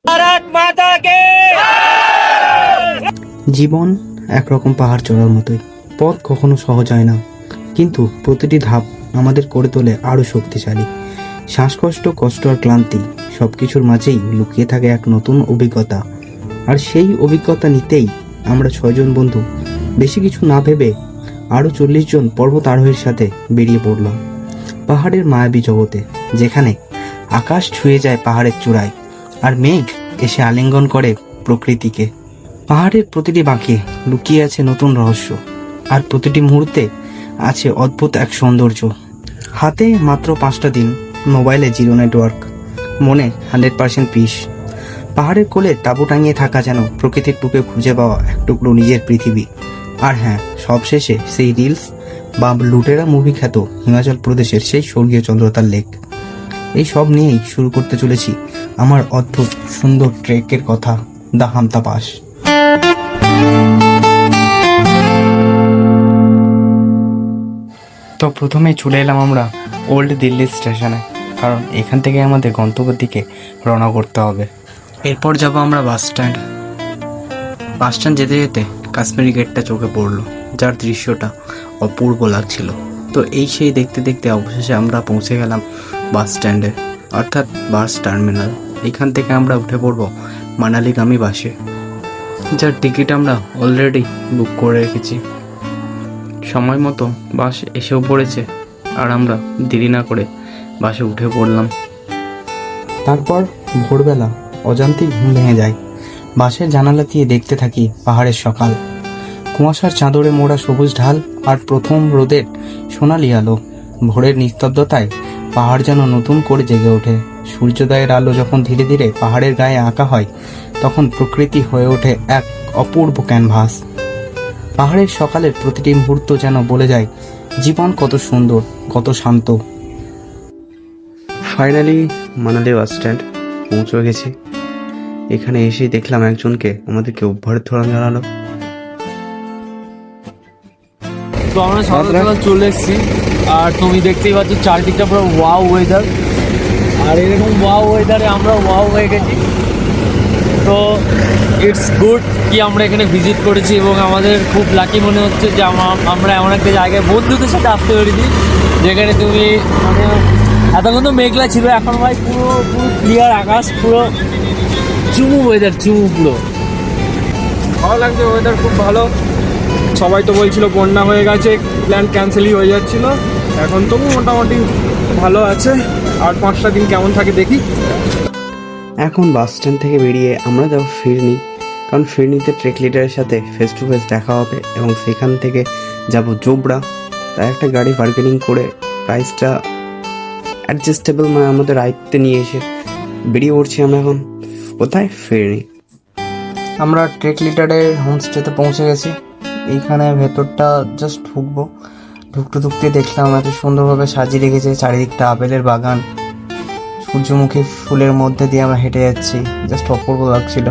भारत माता के। জীবন একরকম পাহাড় চড়ার মতোই। পথ কখনো সহজ হয় না, কিন্তু প্রতিটি ধাপ আমাদের করে তোলে আরো শক্তিশালী। শ্বাসকষ্ট, কষ্ট আর ক্লান্তি সবকিছুর মাঝেই লুকিয়ে থাকে এক নতুন অভিজ্ঞতা। আর সেই অভিজ্ঞতা নিতেই আমরা 6 জন বন্ধু বেশি কিছু না ভেবে আরো 40 জন পর্বত আরোহীর সাথে বেরিয়ে পড়লাম পাহাড়ের মায়াবী জগতে, যেখানে আকাশ ছুঁয়ে যায় পাহাড়ের চূড়ায় আর মেঘ এসে আলিঙ্গন করে প্রকৃতিকে। পাহাড়ের প্রতিটি বাঁকে লুকিয়ে আছে নতুন রহস্য, আর প্রতিটি মুহূর্তে আছে অদ্ভুত এক সৌন্দর্য। হাতে মাত্র 5টা দিন, মোবাইলে জিরো নেটওয়ার্ক, মনে 100% পিস। পাহাড়ের কোলে তাঁবু টাঙিয়ে থাকা যেন প্রকৃতির বুকে খুঁজে পাওয়া এক টুকরো নিজের পৃথিবী। আর হ্যাঁ, সবশেষে সেই রিলস বা লুটেরা মুভি খ্যাত হিমাচল প্রদেশের সেই স্বর্গীয় চন্দ্রতার লেক। এই সব নিয়েই শুরু করতে চলেছি আমার অদ্ভুত সুন্দর ট্রেকের কথা, দ্য হামতা পাস। তো প্রথমে চলে এলাম আমরা ওল্ড দিল্লি স্টেশনে, কারণ এখান থেকে আমাদের গন্তব্যের দিকে রওনা করতে হবে। এরপর যাব আমরা বাস স্ট্যান্ড যেতে যেতে কাশ্মীরি গেটটা চোখে পড়লো, যার দৃশ্যটা অপূর্ব লাগছিল। তো এই সেই দেখতে দেখতে অবশেষে আমরা পৌঁছে গেলাম বাস স্ট্যান্ডে, অর্থাৎ বাস টার্মিনাল। এখান থেকে আমরা উঠে পড়বো মানালিগামী বাসে, যার টিকিট আমরা অলরেডি বুক করে রেখেছি। সময় মতো বাস এসেও পড়েছে, আর আমরা দেরি না করে বাসে উঠে পড়লাম। তারপর ভোরবেলা অজান্তেই ঘুম ভেঙে যায়। বাসের জানালা দিয়ে দেখতে থাকি পাহাড়ের সকাল, কুয়াশার চাদরে মোড়া সবুজ ঢাল আর প্রথম রোদের সোনালি আলো। ভোরের নিস্তব্ধতায় পাহাড় যেন নতুন করে জেগে ওঠে। সূর্যোদয়ের আলো যখন ধীরে ধীরে পাহাড়ের গায়ে আঁকা হয়, তখন প্রকৃতি হয়ে ওঠে এক অপূর্ব ক্যানভাস। পাহাড়ের সকালের প্রতিটি মুহূর্ত যেন বলে যায় জীবন কত সুন্দর, কত শান্ত। ফাইনালি মানালি বাস স্ট্যান্ড পৌঁছে গেছি। এখানে এসেই দেখলাম একজনকে আমাদেরকে অভ্যর্থনা জানালো। তো আমরা সকাল সকাল চলে এসেছি, আর তুমি দেখতেই পাচ্ছ চারদিকটা পুরো ওয়াও ওয়েদার। আর এরকম ওয়াও ওয়েদারে আমরা ওয়াও হয়ে গেছি। তো ইটস গুড কি আমরা এখানে ভিজিট করেছি, এবং আমাদের খুব লাকি মনে হচ্ছে যে আমরা এমন একটা জায়গায় বন্ধুদের সাথে আসতে পেরেছি, যেখানে তুমি মানে এতক্ষণ তো মেঘলা ছিল, এখন ভাই পুরো পুরো ক্লিয়ার আকাশ, পুরো চুমু ওয়েদার, চুমু পুরো ভালো লাগছে। ওয়েদার খুব ভালো। সবাই তো বলছিল বন্যা হয়ে গেছে, প্ল্যান ক্যান্সেলই হয়ে যাচ্ছিল। এখন তবু মোটামুটি ভালো আছে। আর 5টা দিন কেমন থাকে দেখি। এখন বাস স্ট্যান্ড থেকে বেরিয়ে আমরা যাব ফিরনি, কারণ ফিরনিতে ট্রেক লিডারের সাথে ফেস টু ফেস দেখা হবে, এবং সেখান থেকে যাব জোবরা। তাই একটা গাড়ি বার্গেনিং করে প্রাইসটা অ্যাডজাস্টেবল মানে আমাদের আয়ত্তে নিয়ে এসে বেরিয়ে পড়ছি আমরা এখন কোথায়, ফিরনি। আমরা ট্রেক লিডারের হোমস্টেতে পৌঁছে গেছি। এইখানে ভেতরটা জাস্ট ঢুকতে দেখলাম এত সুন্দরভাবে সাজিয়ে রেখেছে, চারিদিকটা আপেলের বাগান, সূর্যমুখী ফুলের মধ্যে দিয়ে আমরা হেঁটে যাচ্ছি, জাস্ট অপূর্ব লাগছিল।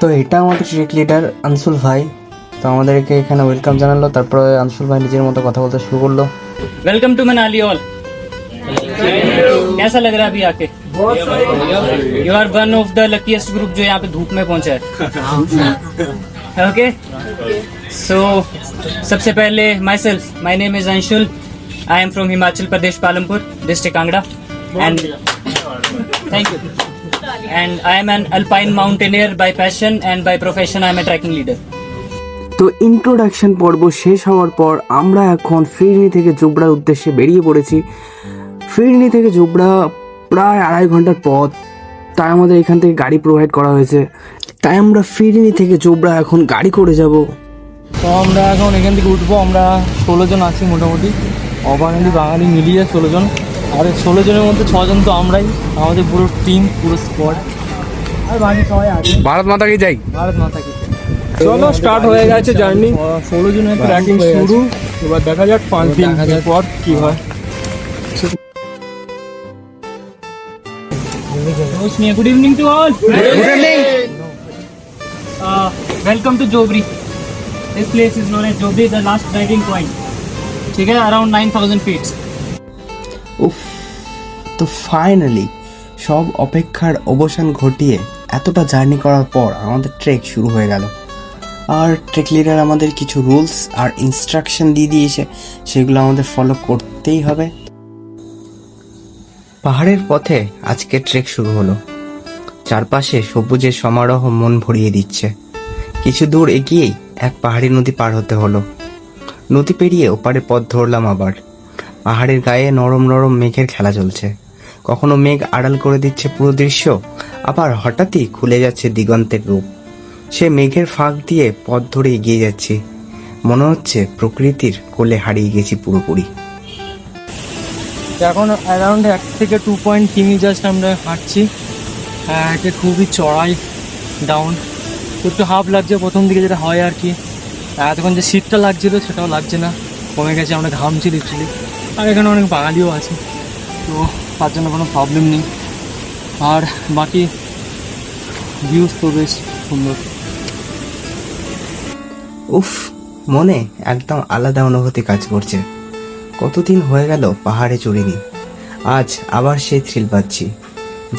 তো এটা আমাদের ট্রেক লিডার আনসুল ভাই। তো আমাদেরকে এখানে ওয়েলকাম জানালো, তারপরে আনসুল ভাই নিজের মতো কথা বলতে শুরু করলো। Welcome to Manali all. कैसा लग रहा है अभी आके? You are one of the luckiest group जो यहाँ पे धूप में पहुंचा है। ओके, सो सबसे पहले myself, my name is Anshul. I am from Himachal Pradesh, Palampur district Kangra, and thank you. And I am an alpine mountaineer by passion, and by profession I am a trekking leader. তো ইন্ট্রোডাকশন পর্ব শেষ হওয়ার পর আমরা এখন ফিরনি থেকে জোবরার উদ্দেশ্যে বেরিয়ে পড়েছি। ফিরনি থেকে জোবরা প্রায় 2.5 ঘন্টার পথ, তাই আমাদের এখান থেকে গাড়ি প্রোভাইড করা হয়েছে। তাই আমরা ফিরনি থেকে জোবরা এখন গাড়ি করে যাব। তো আমরা এখন এখান থেকে উঠবো। আমরা 16 জন আছি মোটামুটি, অবাঙালি বাঙালি মিলিয়ে 16 জন। আর 16 জনের মধ্যে 6 জন তো আমরাই, আমাদের পুরো টিম, পুরো স্কোয়াড, আর বাকি সবাই আছে। ভারত মাতা কি যাই। ভারত মাতা কি। চলো স্টার্ট হয়ে গেছে জার্নি। 16 জনের ট্রেকিং শুরু। এবার দেখা যাক 5 দিন পর কি হয়। Good evening to all. Good evening. Welcome to Jobri. This place is known as Jobri, the last diving point. ठीक है, around 9,000 feet. উফ, তো ফাইনালি সব অপেক্ষার অবসান ঘটিয়ে এতটা জার্নি করার পর আমাদের ট্রেক শুরু হয়ে গেল। আর ট্রেক লিডার আমাদের কিছু রুলস আর ইনস্ট্রাকশন দিয়ে দিয়েছে, সেগুলো আমাদের ফলো করতেই হবে। পাহাড়ের পথে আজকে ট্রেক শুরু হলো। চারপাশে সবুজের সমারোহ মন ভরিয়ে দিচ্ছে। কিছু দূর এগিয়েই এক পাহাড়ি নদী পার হতে হলো। নদী পেরিয়ে ওপারে পথ ধরলাম আবার। পাহাড়ের গায়ে নরম নরম মেঘের খেলা চলছে। কখনো মেঘ আড়াল করে দিচ্ছে পুরো দৃশ্য, আবার হঠাৎই খুলে যাচ্ছে দিগন্তের রূপ। সে মেঘের ফাঁক দিয়ে পথ ধরে এগিয়ে যাচ্ছি। মনে হচ্ছে প্রকৃতির কোলে হারিয়ে গেছি পুরোপুরি। এখন অ্যারাউন্ড 1 থেকে 2 পয়েন্ট কিমি জাস্ট আমরা হাঁটছি। এটা খুবই চড়াই ডাউন, একটু হাফ লাগছে প্রথম দিকে যেটা হয় আর কি। এতক্ষণ যে শীতটা লাগছিল সেটাও লাগছে না, কমে গেছে, আমরা ঘামছি লিটারালি। আর এখানে অনেক বাঙালিও আছে, তো তার জন্য কোনো প্রবলেম নেই। আর বাকি ভিউজ তো বেশ সুন্দর। উফ, মনে একদম আলাদা অনুভূতি কাজ করছে। কতদিন হয়ে গেল পাহাড়ে চড়িনি, আজ আবার সেই থ্রিল পাচ্ছি।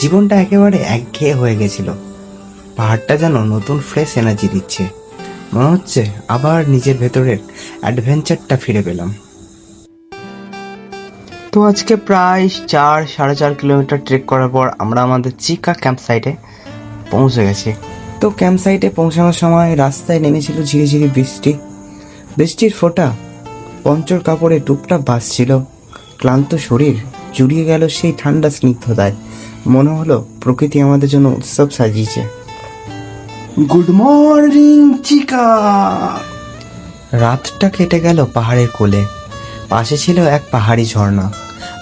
জীবনটা একেবারে একঘেয়ে হয়ে গেছিল। পাহাড়টা যেন নতুন ফ্রেশ এনার্জি দিচ্ছে। মনে হচ্ছে আবার নিজের ভেতরের অ্যাডভেঞ্চারটা ফিরে পেলাম। তো আজকে প্রায় 4-4.5 কিলোমিটার ট্রেক করার পর আমরা আমাদের চিকা ক্যাম্প সাইটে পৌঁছে গেছি। তো ক্যাম্প সাইটে পৌঁছানোর সময় রাস্তায় নেমেছিল ঝিরিঝিরি বৃষ্টি। বৃষ্টির ফোঁটা পঞ্চর কাপড়ে টুপটাপ ভাসছিল। ক্লান্ত শরীর জুড়িয়ে গেল সেই ঠান্ডা স্নিগ্ধতায়। মনে হলো প্রকৃতি আমাদের জন্য উৎসব সাজিয়েছে। গুড মর্নিং চিকা। রাতটা কেটে গেল পাহাড়ের কোলে। পাশে ছিল এক পাহাড়ি ঝর্ণা।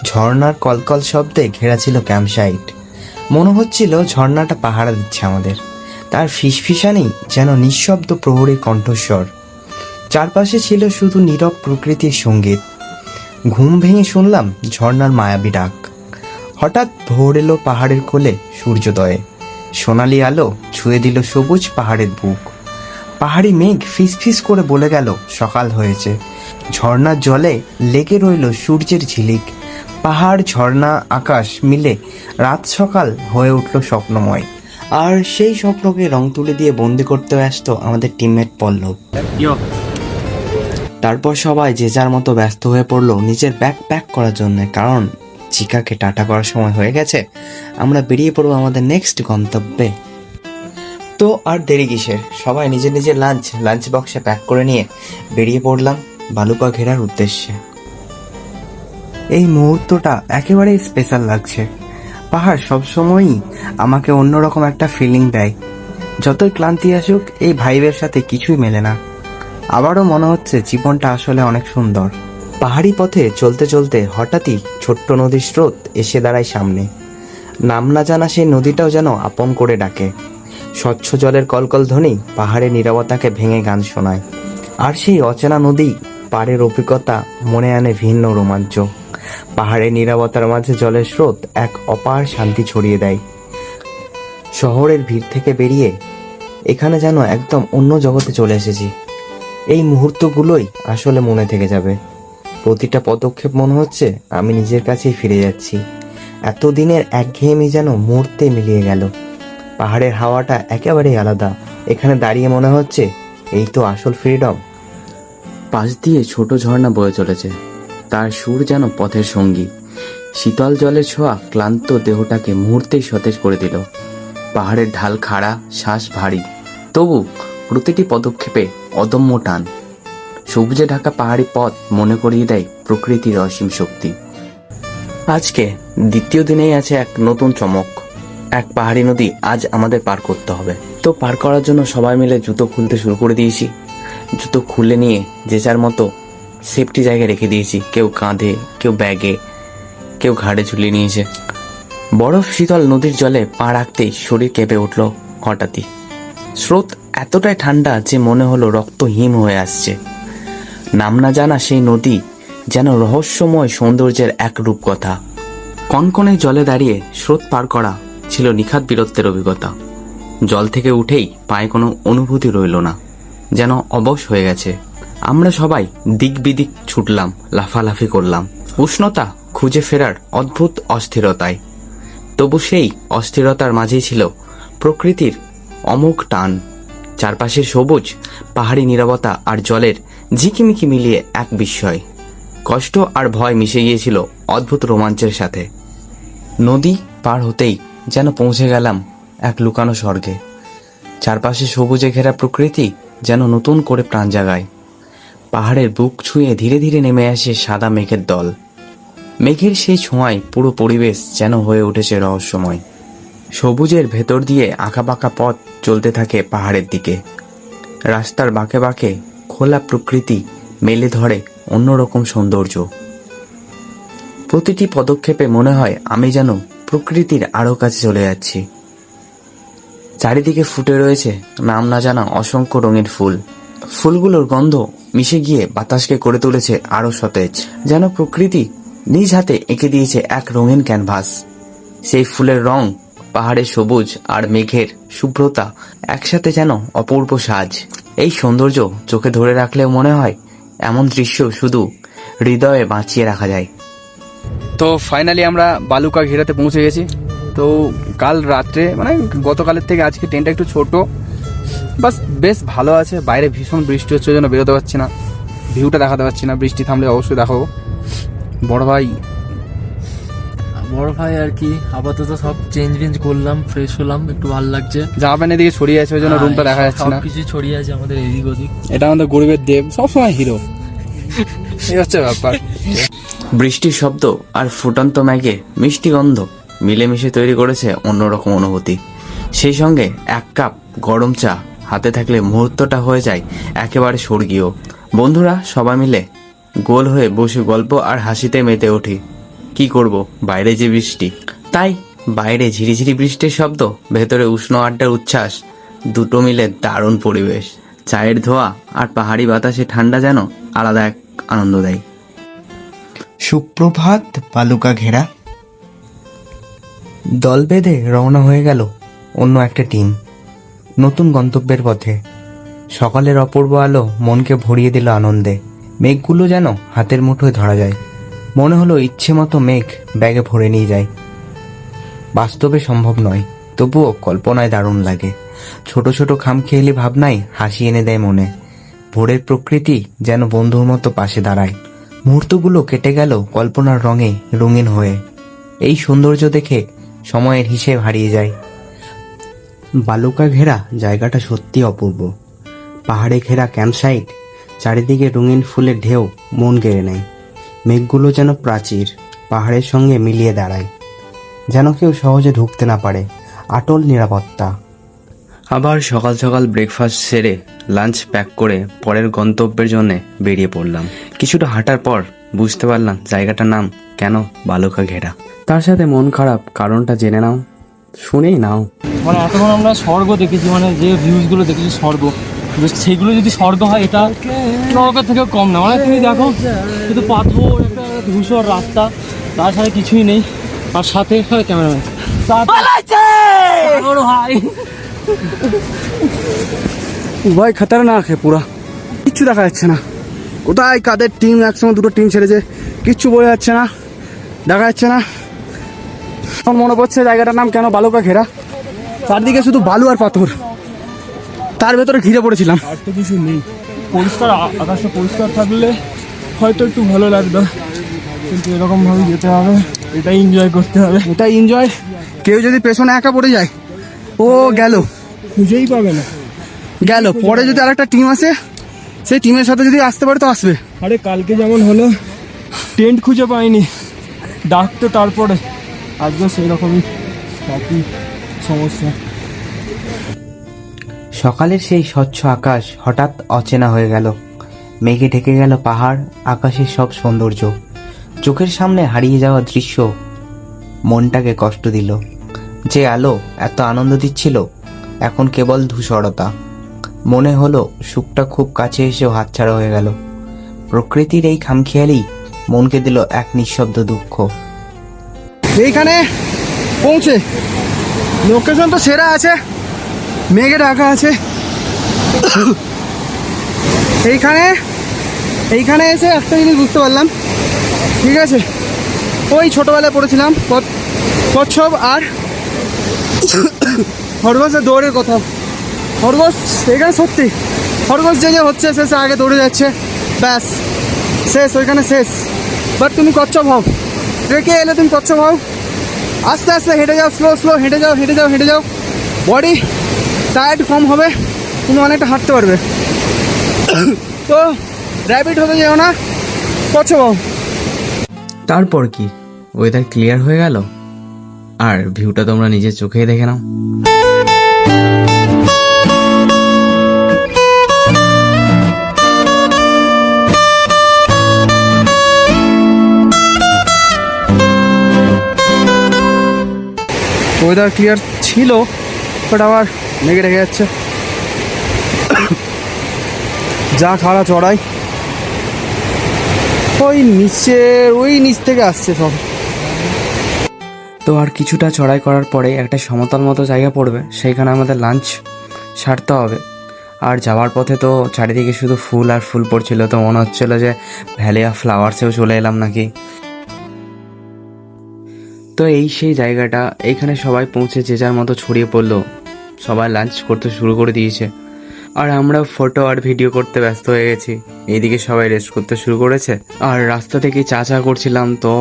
ঝর্ণার কলকল শব্দে ঘেরা ছিল ক্যাম্প সাইট। মনে হচ্ছিল ঝর্ণাটা পাহারা দিচ্ছে আমাদের। তার ফিসফিসানি যেন নিঃশব্দ প্রহরীর কণ্ঠস্বর। চারপাশে ছিল শুধু নীরব প্রকৃতির সঙ্গীত। ঘুম ভেঙে শুনলাম ঝর্ণার মায়াবী ডাক। হঠাৎ ভোর এলো পাহাড়ের কোলে সূর্যোদয়ে। সোনালি আলো ছুঁয়ে দিল সবুজ পাহাড়ের বুক। পাহাড়ি মেঘ ফিসফিস করে বলে গেল সকাল হয়েছে। ঝর্ণার জলে লেগে রইল সূর্যের ঝিলিক। পাহাড়, ঝর্ণা, আকাশ মিলে রাত সকাল হয়ে উঠল স্বপ্নময়। আর সেই স্বপ্নকে রং তুলে দিয়ে বন্দি করতে ব্যস্ত আমাদের টিমমেট পল্লব। তারপর সবাই যে যার মতো ব্যস্ত হয়ে পড়লো নিজের ব্যাগ প্যাক করার জন্য, কারণ চিকাকে টাটা করার সময় হয়ে গেছে। আমরা বেরিয়ে পড়বো আমাদের নেক্সট গন্তব্যে। তো আর দেরি কিসের, সবাই নিজের নিজের লাঞ্চ বক্সে প্যাক করে নিয়ে বেরিয়ে পড়লাম বালুকা ঘেরার উদ্দেশ্যে। এই মুহূর্তটা একেবারেই স্পেশাল লাগছে। পাহাড় সবসময়ই আমাকে অন্যরকম একটা ফিলিং দেয়। যতই ক্লান্তি আসুক, এই ভাইবের সাথে কিছুই মেলে না। আবারও মনে হচ্ছে জীবনটা আসলে অনেক সুন্দর। পাহাড়ি পথে চলতে চলতে হঠাৎই ছোট্ট নদীর স্রোত এসে দাঁড়ায় সামনে। নাম না জানা সেই নদীটাও যেন আপন করে ডাকে। স্বচ্ছ জলের কলকল ধ্বনি পাহাড়ের নীরবতাকে ভেঙে গান শোনায়। আর সেই অচেনা নদী পাড়ের অভিজ্ঞতা মনে আনে ভিন্ন রোমাঞ্চ। পাহাড়ের নীরবতার মাঝে জলের স্রোত এক অপার শান্তি ছড়িয়ে দেয়। শহরের ভিড় থেকে বেরিয়ে এখানে যেন একদম অন্য জগতে চলে এসেছি। এই মুহূর্তগুলোই আসলে মনে থেকে যাবে। প্রতিটা পদক্ষেপ মনে হচ্ছে আমি নিজের কাছেই ফিরে যাচ্ছি। এতদিনের একঘেয়েমি যেন মুহূর্তে মিলিয়ে গেল। পাহাড়ের হাওয়াটা একেবারেই আলাদা। এখানে দাঁড়িয়ে মনে হচ্ছে এই তো আসল ফ্রিডম। পাশ দিয়ে ছোট ঝর্ণা বয়ে চলেছে, তার সুর যেন পথের সঙ্গী। শীতল জলের ছোঁয়া ক্লান্ত দেহটাকে মুহূর্তেই সতেজ করে দিল। পাহাড়ের ঢাল খাড়া, শ্বাস ভারী, তবু প্রতিটি পদক্ষেপে অদম্য টান। সবুজে ঢাকা পাহাড়ি পথ মনে করিয়ে দেয় প্রকৃতির অসীম শক্তি। আজকে দ্বিতীয় দিনেই আছে এক নতুন চমক। এক পাহাড়ি নদী আজ আমাদের পার করতে হবে। তো পার করার জন্য সবাই মিলে জুতো খুলতে শুরু করে দিয়েছি। জুতো খুলে নিয়ে যে যার মতো সেফটি জায়গায় রেখে দিয়েছি। কেউ কাঁধে, কেউ ব্যাগে, কেউ ঘাড়ে ঝুলিয়ে নিয়েছে। বরফ শীতল নদীর জলে পা রাখতেই শরীর কেঁপে উঠল হঠাৎই। স্রোত এতটাই ঠান্ডা যে মনে হলো রক্ত হিম হয়ে আসছে। নাম না জানা সেই নদী যেন রহস্যময় সৌন্দর্যের এক রূপকথা। কনকনে জলে দাঁড়িয়ে স্রোত পার করা ছিল নিখাত বীরত্বের অভিজ্ঞতা। জল থেকে উঠেই পায়ে কোনো অনুভূতি রইল না, যেন অবশ হয়ে গেছে। আমরা সবাই দিক বিদিক ছুটলাম, লাফালাফি করলাম, উষ্ণতা খুঁজে ফেরার অদ্ভুত অস্থিরতায়। তবু সেই অস্থিরতার মাঝেই ছিল প্রকৃতির অমোঘ টান। চারপাশের সবুজ, পাহাড়ি নীরবতা আর জলের ঝিকিমিকি মিলিয়ে এক বিস্ময়। কষ্ট আর ভয় মিশে গিয়েছিল অদ্ভুত রোমাঞ্চের সাথে। নদী পার হতেই যেন পৌঁছে গেলাম এক লুকানো স্বর্গে। চারপাশে সবুজে ঘেরা প্রকৃতি যেন নতুন করে প্রাণ জাগায়। পাহাড়ের বুক ছুঁয়ে ধীরে ধীরে নেমে আসে সাদা মেঘের দল। মেঘের সেই ছোঁয়ায় পুরো পরিবেশ যেন হয়ে উঠেছে রহস্যময়। সবুজের ভেতর দিয়ে আঁকাবাঁকা পথ চলতে থাকে পাহাড়ের দিকে। রাস্তার বাঁকে বাঁকে খোলা প্রকৃতি মেলে ধরে অন্যরকম সৌন্দর্য। প্রতিটি পদক্ষেপে মনে হয় আমি যেন প্রকৃতির আরো কাছে চলে যাচ্ছি। চারিদিকে ফুটে রয়েছে নাম না জানা অসংখ্য রঙিন ফুল। ফুলগুলোর গন্ধ মিশে গিয়ে বাতাসকে করে তুলেছে আরো সতেজ, যেন প্রকৃতি নিজ হাতে এঁকে দিয়েছে এক রঙিন ক্যানভাস। সেই ফুলের রং, পাহাড়ের সবুজ আর মেঘের শুভ্রতা একসাথে যেন অপূর্ব সাজ। এই সৌন্দর্য চোখে ধরে রাখলেও মনে হয় এমন দৃশ্য শুধু হৃদয়ে বাঁচিয়ে রাখা যায়। তো ফাইনালি আমরা বালুকা ঘেরাতে পৌঁছে গেছি। তো কাল রাত্রে মানে গতকালের থেকে আজকে ট্রেনটা একটু ছোট, বাস বেশ ভালো আছে। বাইরে ভীষণ বৃষ্টি হচ্ছে, জন্য বেরোতে পারছি না, ভিউটা দেখাতে পারছি না। বৃষ্টি থামলে অবশ্যই দেখাবো। বড় ভাই আর কি আপাতত সব চেঞ্জ করলাম, ফ্রেশ হলাম, একটু ভালো লাগছে। জামা প্যান্ট এদিকে ছড়িয়ে আছে, ওই জন্য রুমটা দেখা যাচ্ছে না। কিছু ছড়িয়ে আছে আমাদের এদিক ওদিক। এটা আমাদের গরিবের দেব, সবসময় হিরো, এই হচ্ছে ব্যাপার। বৃষ্টির শব্দ আর ফুটন্ত মেঘে মিষ্টি গন্ধ মিলেমিশে তৈরি করেছে অন্যরকম অনুভূতি। সেই সঙ্গে এক কাপ গরম চা হাতে থাকলে মুহূর্তটা হয়ে যায় একেবারে স্বর্গীয়। বন্ধুরা সবাই মিলে গোল হয়ে বসে গল্প আর হাসিতে মেতে উঠি। কি করব, বাইরে যে বৃষ্টি, তাই বাইরে ঝিরিঝিরি বৃষ্টির শব্দ, ভেতরে উষ্ণ আড্ডার উচ্ছ্বাস, দুটো মিলে দারুণ পরিবেশ। চায়ের ধোয়া আর পাহাড়ি বাতাসে ঠান্ডা যেন আলাদা এক আনন্দ দেয়। সুপ্রভাত বালুকা ঘেরা। দল বেঁধে রওনা হয়ে গেল অন্য একটা টিম নতুন গন্তব্যের পথে। সকালের অপূর্ব আলো মনকে ভরিয়ে দিল আনন্দে। মেঘগুলো যেন হাতের মুঠোয় ধরা যায়। মনে হলো ইচ্ছে মতো মেঘ ব্যাগে ভরে নিয়ে যায়। বাস্তবে সম্ভব নয়, তবুও কল্পনায় দারুণ লাগে। ছোট ছোট খামখেয়ালি ভাবনাই হাসি এনে দেয় মনে। ভোরের প্রকৃতি যেন বন্ধুর মতো পাশে দাঁড়ায়। মুহূর্তগুলো কেটে গেল কল্পনার রঙে রঙিন হয়ে। এই সৌন্দর্য দেখে সময়ের হিসেব হারিয়ে যায়। বালুকা ঘেরা জায়গাটা সত্যি অপূর্ব। পাহাড়ে ঘেরা ক্যাম্পসাইট, চারিদিকে রঙিন ফুলের ঢেউ মন কেড়ে নেয়। মেঘগুলো যেন প্রাচীর, পাহাড়ের সঙ্গে মিলিয়ে দাঁড়ায়, যেন কেউ সহজে ঢুকতে না পারে। আটল নিরাপত্তা। আবার সকাল সকাল ব্রেকফাস্ট সেরে লাঞ্চ প্যাক করে পরের গন্তব্যের জন্য বেরিয়ে পড়লাম। কিছুটা হাঁটার পর বুঝতে পারলাম জায়গাটার নাম কেন বালুকা ঘেরা। তার সাথে মন খারাপ কারণটা জেনে নাও, শুনেই নাও। মানে এতক্ষণ আমরা স্বর্গ দেখেছি, মানে যে ভিউজগুলো দেখেছি স্বর্গ, সেগুলো যদি স্বর্গ হয় এটা নরকের থেকেও কম না। মানে তুমি দেখো শুধু পাথর, একটা ধূসর রাস্তা, তার সাথে কিছুই নেই। আর সাথে ক্যামেরাম্যান ভাই খতরনাক হে, পুরা কিচ্ছু দেখা যাচ্ছে না। কোথায় কাদের টিম, একসঙ্গে দুটো টিম ছেড়েছে, কিচ্ছু বোঝা যাচ্ছে না, দেখা যাচ্ছে না। এখন মনে পড়ছে জায়গাটার নাম কেন বালুকা ঘেরা। চারদিকে শুধু বালু আর পাথর, তার ভেতরে ঘিরে পড়েছিলাম। আর তো কিছু নেই। পরিষ্কার আকাশটা পরিষ্কার থাকলে হয়তো একটু ভালো লাগতো, কিন্তু এরকম ভাবে যেতে হবে, এটাই এনজয় করতে হবে। এটাই এনজয়। কেউ যদি পেছনে একা পড়ে যায়, ও গেল, খুঁজেই পাবে না। গেল। পরে যদি আরেকটা টিম আসে, সেই টিমের সাথে যদি আসতে পারে তো আসবে। আরে কালকে যেমন হলো, টেন্ট খুঁজে পাইনি, ডাকতো তারপরে, আজকে সেই রকমই একই সমস্যা। সকালের সেই স্বচ্ছ আকাশ হঠাৎ অচেনা হয়ে গেল। মেঘে ঢেকে গেল পাহাড়, আকাশের সব সৌন্দর্য। চোখের সামনে হারিয়ে যাওয়া দৃশ্য মনটাকে কষ্ট দিল। যে আলো এত আনন্দ দিচ্ছিল, এখন কেবল ধূসরতা। মনে হলো সুখটা খুব কাছে এসেও হাতছাড়া হয়ে গেল। প্রকৃতির এই খামখেয়ালি মনকে দিল এক নিঃশব্দ দুঃখ। এইখানে পৌঁছে লোকেশন তো সেরা আছে, মেঘে ঢাকা আছে, এইখানে এসে একটা জিনিস বুঝতে পারলাম, ঠিক আছে, ওই ছোটোবেলায় পড়েছিলাম কচ্ছপ আর খরগোশের দৌড়ের কথা। খরগোশ এখানে সত্যি খরগোশ যে হচ্ছে শেষে আগে দৌড়ে যাচ্ছে, ব্যাস শেষ, ওইখানে শেষ। বাট তুমি কচ্ছপ হও, ট্রেকে এলে তুমি কচ্ছপ হও, আস্তে আস্তে হেঁটে যাও, স্লো হেঁটে যাও, বডি টায়ার্ড কম হবে, তুমি অনেকটা হাঁটতে পারবে। তো র্যাবিট হতে যাও না, কচ্ছপ হও। তারপর কি ওয়েদার ক্লিয়ার হয়ে গেল, আর ভিউটা তোমরা নিজের চোখেই দেখে নাও। ওয়েদার ক্লিয়ার ছিল, বাট আবার মেঘে রেখে যাচ্ছে। যা খাড়া চড়াই, ওই নিচ থেকে আসছে সব। তো আর কিছুটা চড়াই করার পরে একটা সমতল মতো জায়গা পড়বে, সেইখানে আমাদের লাঞ্চ সারতে হবে। আর যাওয়ার পথে তো চারিদিকে শুধু ফুল আর ফুল পড়ছিল, তো মনে হচ্ছিল যে ভ্যালি অফ ফ্লাওয়ার্সেও চলে এলাম নাকি। তো এই সেই জায়গাটা, এইখানে সবাই পৌঁছে যে যার মতো ছড়িয়ে পড়লো, সবাই লাঞ্চ করতে শুরু করে দিয়েছে, আর আমরা ফটো আর ভিডিও করতে ব্যস্ত হয়ে গেছি। এইদিকে সবাই রেস্ট করতে শুরু করেছে, আর রাস্তা থেকে চা করছিলাম, তো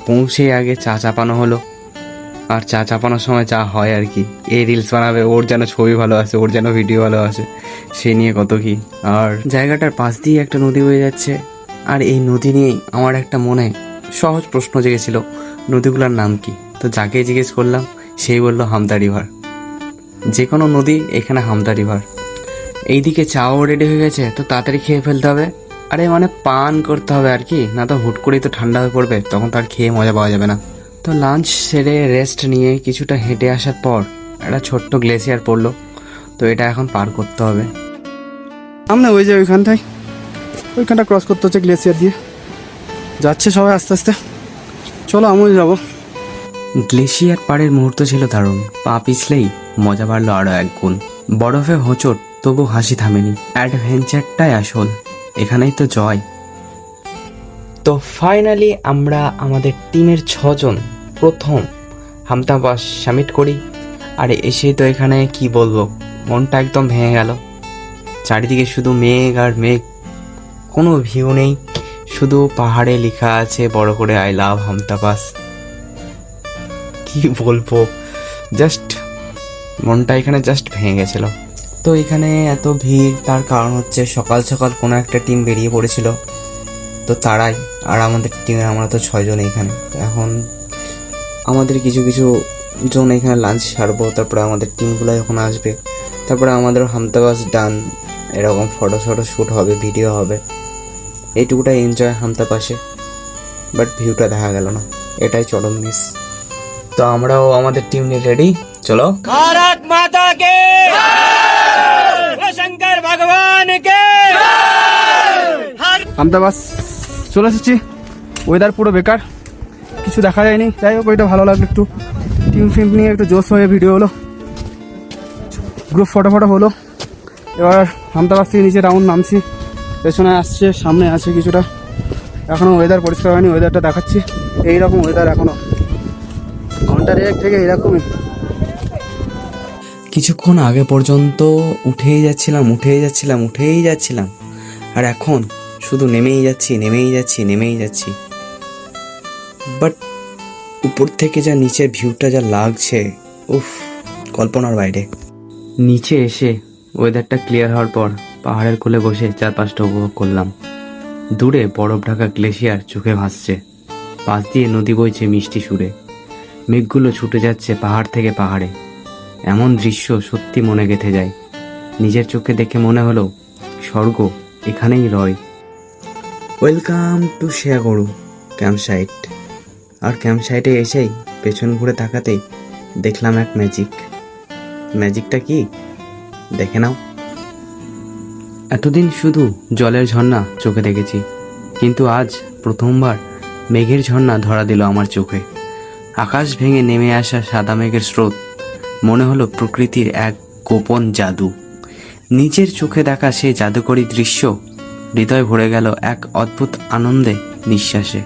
পৌঁছে আগে চা চাপানো হলো। আর চা চাপানোর সময় চা হয় আর কি, এই রিলস বানাবে, ওর যেন ছবি ভালো আসে, ওর যেন ভিডিও ভালো আসে, সেই নিয়ে কত কি। আর জায়গাটার পাশ দিয়ে একটা নদী বয়ে যাচ্ছে, আর এই নদী নিয়েই আমার একটা মনে সহজ প্রশ্ন জেগেছিল, নদীগুলোর নাম কি? তো যাকে জিজ্ঞেস করলাম সেই বলল হামদা রিভার। যে কোনো নদী, এখানে হামদা রিভার। এইদিকে চাও রেডি হয়ে গেছে, তো তাড়াতাড়ি খেয়ে ফেলতে হবে, আরে মানে পান করতে হবে আর কি, না তো হুট করেই তো ঠান্ডা হয়ে পড়বে, তখন তার খেয়ে মজা পাওয়া যাবে না। তো লাঞ্চ সেরে রেস্ট নিয়ে কিছুটা হেঁটে আসার পর একটা ছোট্ট গ্লেসিয়ার পড়লো, তো এটা এখন পার করতে হবে। সামনে ওই যে ওইখানটা ক্রস করতে হচ্ছে গ্লেসিয়ার দিয়ে, যাচ্ছে সবাই আস্তে আস্তে। চলো আমিও যাবো। গ্লেসিয়ার পাড়ের মুহূর্ত ছিল দারুণ, পা পিছলেই মজা বাড়লো আরও এক গুণ। বরফে হোঁচট, তবু হাসি থামেনি, অ্যাডভেঞ্চারটাই আসল, এখানেই তো জয়। তো ফাইনালি আমরা আমাদের টিমের 6 জন প্রথম হামদা পাস সামিট করি। আর এসেই তো এখানে কি বলবো, মনটা একদম ভেঙে গেল। চারিদিকে শুধু মেঘ আর মেঘ, কোনো ভিউ নেই, শুধু পাহাড়ে লেখা আছে বড় করে আই লাভ হামদা পাস। কি বলবো, জাস্ট মনটা এখানে জাস্ট ভেঙে গেছিল। তো এখানে এত ভিড়, তার কারণ হচ্ছে সকাল সকাল কোনো একটা টিম বেরিয়ে পড়েছিল, তো তারাই। আর আমাদের টিমে আমরা তো 6 জন এখানে। এখন আমাদের কিছু জন এখানে লাঞ্চ সারবো, তারপরে আমাদের টিমগুলো যখন আসবে, তারপরে আমাদের হামদা পাস ডান, এরকম ফটো শ্যুট হবে, ভিডিও হবে, এইটুকুটাই এনজয় হামদা পাসে। বাট ভিউটা দেখা গেল না, এটাই চরম মিস। তো আমরাও আমাদের টিম নিয়ে রেডি, চলো। भारत माता के शंकर भगवान के হামদা বাস চলে এসেছি। ওয়েদার পুরো বেকার, কিছু দেখা যায়নি, যাই হোক ওইটা ভালো লাগলো। একটু টিম ফিম নিয়ে একটু জোশ হয়ে ভিডিও হলো, গ্রুপ ফটো হলো। এবার হামদা বাস থেকে নিচে রাউন্ড নামছি, পেছনে আসছে, সামনে আছে কিছুটা। এখনও ওয়েদার পরিষ্কার হয়নি, ওয়েদারটা দেখাচ্ছি। এইরকম ওয়েদার এখনও, ঘন্টার 1 থেকে এরকমই। কিছুক্ষণ আগে পর্যন্ত উঠেই যাচ্ছিলাম, আর এখন শুধু নেমেই যাচ্ছি। বাট উপর থেকে যা নিচের ভিউটা যা লাগছে, উফ, কল্পনার বাইরে। নিচে এসে ওয়েদারটা ক্লিয়ার হওয়ার পর পাহাড়ের কোলে বসে চারপাশটা উপভোগ করলাম। দূরে বরফ ঢাকা গ্লেসিয়ার চোখে ভাসছে, পাশ দিয়ে নদী বইছে মিষ্টি সুরে, মেঘগুলো ছুটে যাচ্ছে পাহাড় থেকে পাহাড়ে। এমন দৃশ্য সত্যি মনে গেঁথে যায়। নিজের চোখে দেখে মনে হলো স্বর্গ এখানেই রয়। ওয়েলকাম টু শেয়াগড়ু ক্যাম্প সাইট। আর ক্যাম্প সাইটে এসেই পেছন ঘুরে তাকাতেই দেখলাম এক ম্যাজিকটা কি দেখে নাও। এতদিন শুধু জলের ঝর্ণা চোখে দেখেছি, কিন্তু আজ প্রথমবার মেঘের ঝর্ণা ধরা দিল আমার চোখে। আকাশ ভেঙে নেমে আসা সাদা মেঘের স্রোত, মনে হলো প্রকৃতির এক গোপন জাদু। নিজের চোখে দেখা সেই জাদুকরী দৃশ্য হৃদয় ভরে গেল এক অদ্ভুত আনন্দে নিঃশ্বাসে।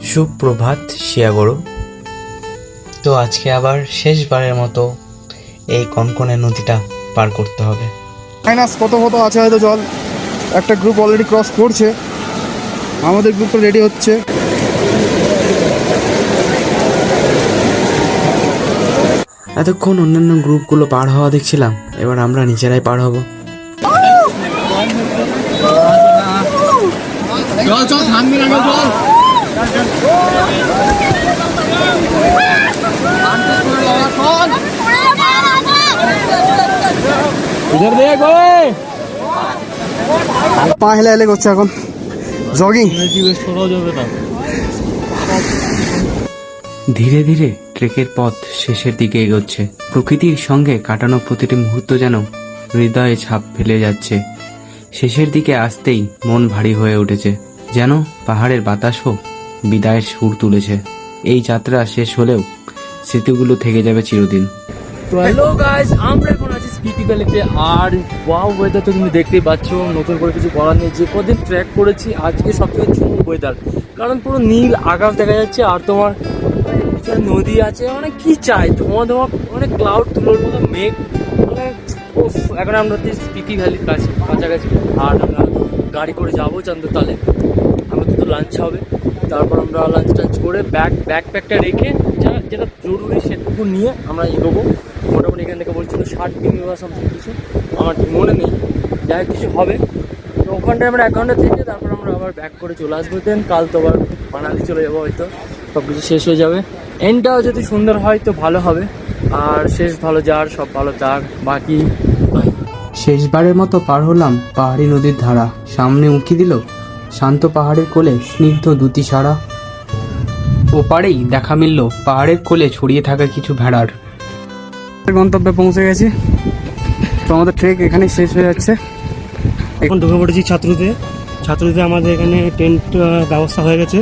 সুপ্রভাত শিয়াগরু। তো আজকে আবার শেষবারের মতো এই কনকনে নদীটা পার করতে হবে। মাইনাস কত আছে হয়তো জল। একটা গ্রুপ অলরেডি ক্রস করছে, আমাদের গ্রুপটা রেডি হচ্ছে। এতক্ষণ অন্যান্য গ্রুপগুলো পার হওয়া দেখছিলাম, এবার আমরা নিজেরাই পার হব। পা হেলে হেলে করছে এখন জগিং। ধীরে ধীরে ট্রেকের পথ শেষের দিকে এগোচ্ছে। প্রকৃতির সঙ্গে কাটানো প্রতিটি মুহূর্ত যেন হৃদয়ে ছাপ ফেলে যাচ্ছে। শেষের দিকে আসতেই মন ভারী হয়ে উঠেছে, যেন পাহাড়ের বাতাসও বিদায়ের সুর তুলেছে। এই যাত্রা শেষ হলেও স্মৃতিগুলো থেকে যাবে চিরদিন। তো হ্যালো গাইস, আমরা এখন আছি স্পিতি ভ্যালিতে। আর ওয়াও ওয়েদার তো তুমি দেখতেই পাচ্ছ, নতুন করে কিছু বলার নেই। যে কদিন ট্র্যাক করেছি, আজকে সবথেকে চুমু ওয়েদার, কারণ পুরো নীল আকাশ দেখা যাচ্ছে। আর তোমার পিছনে নদী আছে, মানে কি চাই তোমার অনেক ক্লাউড তুলোর মতো মেঘ, মানে এখন আমরা হচ্ছে স্পিতি ভ্যালির কাছাকাছি। আর আমরা গাড়ি করে যাবো চান্দরতালে। আমাদের তো লাঞ্চ হবে, তারপর আমরা লাঞ্চ টাঞ্চ করে ব্যাকপ্যাকটা রেখে যেটা জরুরি সেটুকু নিয়ে আমরা এগোবো। মোটামুটি এখান থেকে বলছিল 60 কিমি বা সামথিং কিছু, আমার ঠিক মনে নেই, যাই কিছু হবে। তো ওখানটায় আমরা 1 ঘন্টা থেকে তারপর আমরা আবার ব্যাক করে চলে আসবো। দেন কাল তো আবার মানালি চলে যাবো, হয়তো সব কিছু শেষ হয়ে যাবে। এন্ডটাও যদি সুন্দর হয় তো ভালো হবে, আর শেষ ভালো যার সব ভালো তার। বাকি শেষবারের মতো পার হলাম পাহাড়ি নদীর ধারা। সামনে উঁকি দিল শান্ত পাহাড়ের কোলে স্নিগ্ধ দুটি সারা। ওপারেই দেখা মিলল পাহাড়ের কোলে ছড়িয়ে থাকা কিছু ভেড়ার। গন্তব্যে পৌঁছে গেছি। তো আমাদের ট্রেক এখানেই শেষ হয়ে যাচ্ছে। এখন ঢুকে পড়েছি ছাত্রীতে আমাদের এখানে টেন্ট ব্যবস্থা হয়ে গেছে।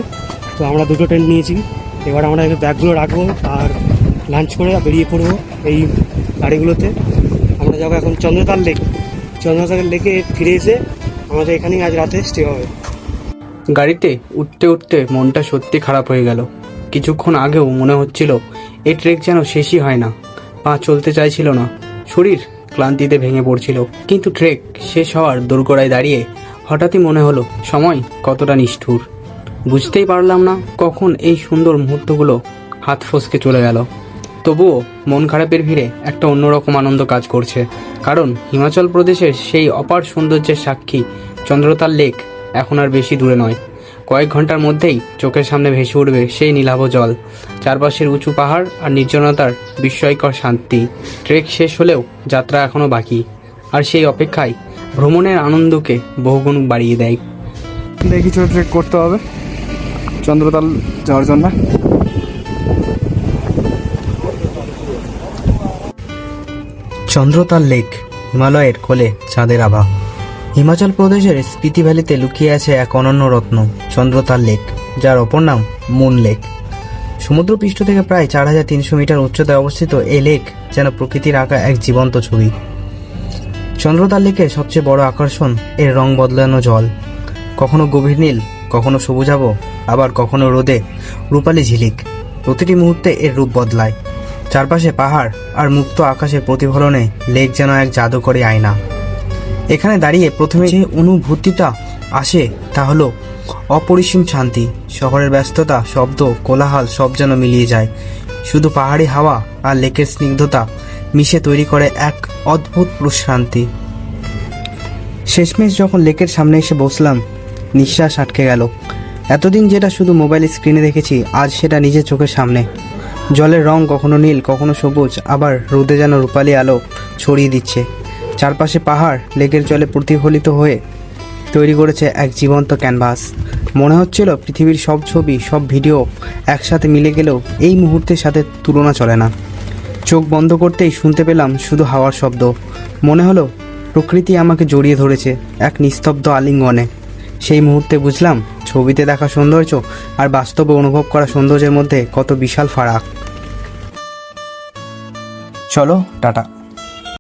তো আমরা 2টো টেন্ট নিয়েছি। এবার আমরা এখানে ব্যাগগুলো রাখবো আর লাঞ্চ করে বেরিয়ে পড়বো এই গাড়িগুলোতে। আমরা যাবো এখন চন্দ্রতাল লেকে ফিরে এসে আমাদের এখানেই আজ রাতে স্টে হবে। গাড়িতে উঠতে উঠতে মনটা সত্যি খারাপ হয়ে গেল। কিছুক্ষণ আগেও মনে হচ্ছিল এই ট্রেক যেন শেষই হয় না। পা চলতে চাইছিল না, শরীর ক্লান্তিতে ভেঙে পড়ছিল। কিন্তু ট্রেক শেষ হওয়ার দোরগোড়ায় দাঁড়িয়ে হঠাৎই মনে হলো সময় কতটা নিষ্ঠুর। বুঝতেই পারলাম না কখন এই সুন্দর মুহূর্তগুলো হাত ফসকে চলে গেল। তবুও মন খারাপের ভিড়ে একটা অন্যরকম আনন্দ কাজ করছে, কারণ হিমাচল প্রদেশের সেই অপার সৌন্দর্যের সাক্ষী চন্দ্রতাল লেক এখন আর বেশি দূরে নয়। কয়েক ঘন্টার মধ্যেই চোখের সামনে ভেসে উঠবে সেই নীলাভ জল, চারপাশের উঁচু পাহাড় আর নির্জনতার বিস্ময়কর শান্তি। ট্রেক শেষ হলেও যাত্রা এখনও বাকি, আর সেই অপেক্ষায় ভ্রমণের আনন্দকে বহুগুণ বাড়িয়ে দেয়। দেখি ছোটো ট্রেক করতে হবে চন্দ্রতাল যাওয়ার জন্য। চন্দ্রতাল লেক, হিমালয়ের কোলে চাঁদের আভা। হিমাচল প্রদেশের স্পিতি ভ্যালিতে লুকিয়ে আছে এক অনন্য রত্ন, চন্দ্রতাল লেক, যার অপর নাম মুন লেক। সমুদ্রপৃষ্ঠ থেকে প্রায় 4300 মিটার উচ্চতায় অবস্থিত এই লেক যেন প্রকৃতির আঁকা এক জীবন্ত ছবি। চন্দ্রতাল লেকের সবচেয়ে বড় আকর্ষণ এর রং বদলানো জল, কখনো গভীর নীল, কখনো সবুজাভ, আবার কখনো রোদে রূপালি ঝিলিক। প্রতিটি মুহূর্তে এর রূপ বদলায়। চারপাশে পাহাড় আর মুক্ত আকাশের প্রতিফলনে লেক যেন এক জাদুকরী আয়না। এখানে দাঁড়িয়ে প্রথমে যে অনুভূতিটা আসে তা হলো অপরিসীম শান্তি। শহরের ব্যস্ততা, শব্দ, কোলাহল সব যেন মিলিয়ে যায়। শুধু পাহাড়ি হাওয়া আর লেকের স্নিগ্ধতা মিশে তৈরি করে এক অদ্ভুত প্রশান্তি। শেষমেশ যখন লেকের সামনে এসে বসলাম, নিঃশ্বাস আটকে গেল। এতদিন যেটা শুধু মোবাইল স্ক্রিনে দেখেছি, আজ সেটা নিজের চোখের সামনে। জলের রং কখনো নীল, কখনো সবুজ, আবার রোদে যেন রূপালি আলো ছড়িয়ে দিচ্ছে। চারপাশে পাহাড় লেকের জলে প্রতিফলিত হয়ে তৈরি করেছে এক জীবন্ত ক্যানভাস। মনে হচ্ছিল পৃথিবীর সব ছবি, সব ভিডিও একসাথে মিলে গেলেও এই মুহূর্তের সাথে তুলনা চলে না। চোখ বন্ধ করতেই শুনতে পেলাম শুধু হাওয়ার শব্দ। মনে হলো প্রকৃতি আমাকে জড়িয়ে ধরেছে এক নিস্তব্ধ আলিঙ্গনে। সেই মুহূর্তে বুঝলাম ছবিতে দেখা সৌন্দর্য আর বাস্তবে অনুভব করা সৌন্দর্যের মধ্যে কত বিশাল ফারাক। চলো টাটা।